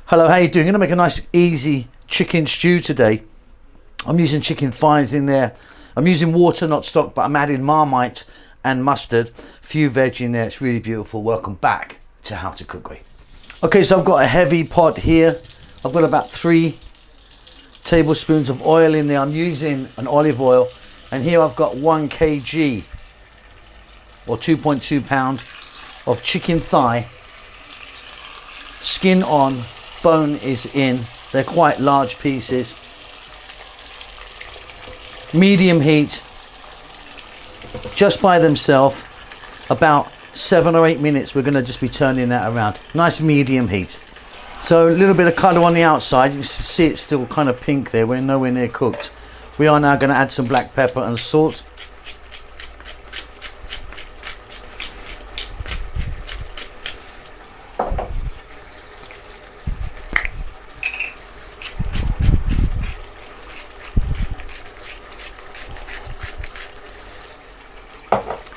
Hello, how you doing? I'm going to make a nice easy chicken stew today. I'm using chicken thighs in there. I'm using water, not stock, but I'm adding Marmite and mustard. Few veg in there. It's really beautiful. Welcome back to How to Cook With. Okay, so I've got a heavy pot here. I've got about 3 tablespoons of oil in there. I'm using an olive oil, and here I've got 1 kg or 2.2 pound of chicken thigh. Skin on, bone is in. They're quite large pieces. Medium heat, just by themselves, about 7 or 8 minutes. We're going to just be turning that around. Nice medium heat. So a little bit of colour on the outside. You can see it's still kind of pink there. We're nowhere near cooked. We are now going to add some black pepper and salt.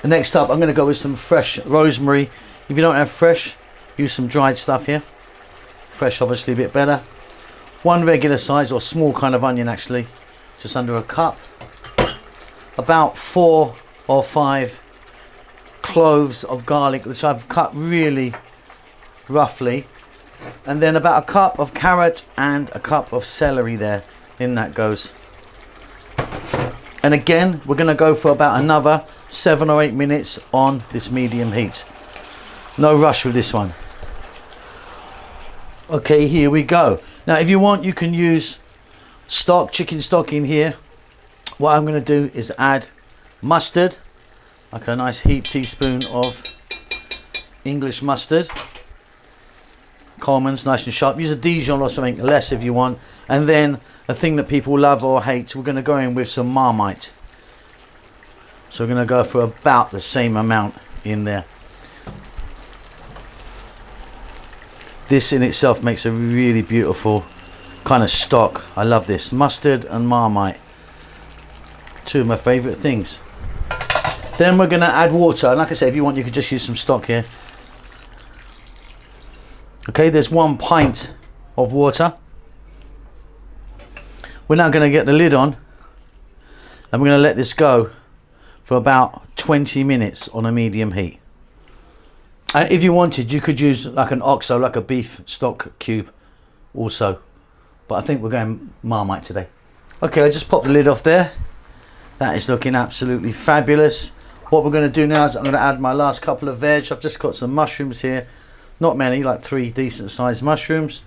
Next up, I'm going to go with some fresh rosemary. If you don't have fresh, use some dried stuff here. Fresh, obviously, a bit better. 1 regular size or small kind of onion, actually, just under a cup. About 4 or 5 cloves of garlic, which I've cut really roughly. And then about a cup of carrot and a cup of celery there. In that goes. And again, we're going to go for about another 7 or 8 minutes on this medium heat. No rush with this one. Okay, here we go. Now, if you want, you can use stock, chicken stock in here. What I'm going to do is add mustard, like a nice heaped teaspoon of English mustard. Coleman's, nice and sharp. Use a Dijon or something less if you want. And then a thing that people love or hate, we're going to go in with some Marmite. So we're going to go for about the same amount in there. This in itself makes a really beautiful kind of stock. I love this. Mustard and Marmite. 2 of my favourite things. Then we're going to add water. And like I said, if you want, you could just use some stock here. Okay, there's 1 pint of water. We're now going to get the lid on. And we're going to let this go for about 20 minutes on a medium heat. And if you wanted, you could use like an OXO, like a beef stock cube also. But I think we're going Marmite today. Okay, I just popped the lid off there. That is looking absolutely fabulous. What we're going to do now is I'm going to add my last couple of veg. I've just got some mushrooms here. Not many, like 3 decent sized mushrooms.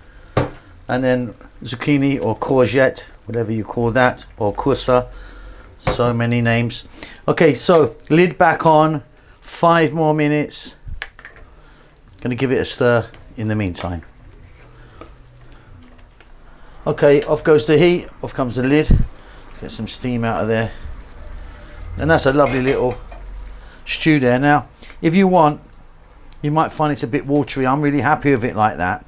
And then zucchini or courgette, whatever you call that, or kusa. So many names. Okay, so lid back on. 5 more minutes. Gonna give it a stir in the meantime. Okay, off goes the heat. Off comes the lid. Get some steam out of there. And that's a lovely little stew there. Now, if you want, you might find it's a bit watery. I'm really happy with it like that.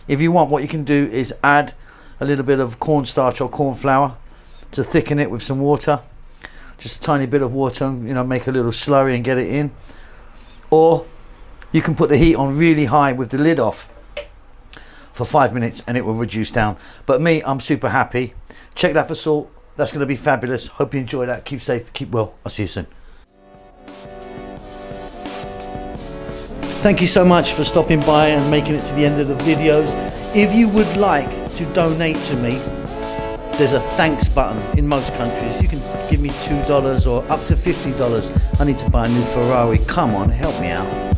If you want, what you can do is add a little bit of cornstarch or corn flour to thicken it with some water. Just a tiny bit of water, you know, make a little slurry and get it in. Or you can put the heat on really high with the lid off for 5 minutes and it will reduce down. But me, I'm super happy. Check that for salt. That's going to be fabulous. Hope you enjoy that. Keep safe, keep well. I'll see you soon. Thank you so much for stopping by and making it to the end of the videos. If you would like to donate to me, there's a thanks button in most countries. You can give me $2 or up to $50. I need to buy a new Ferrari. Come on, help me out.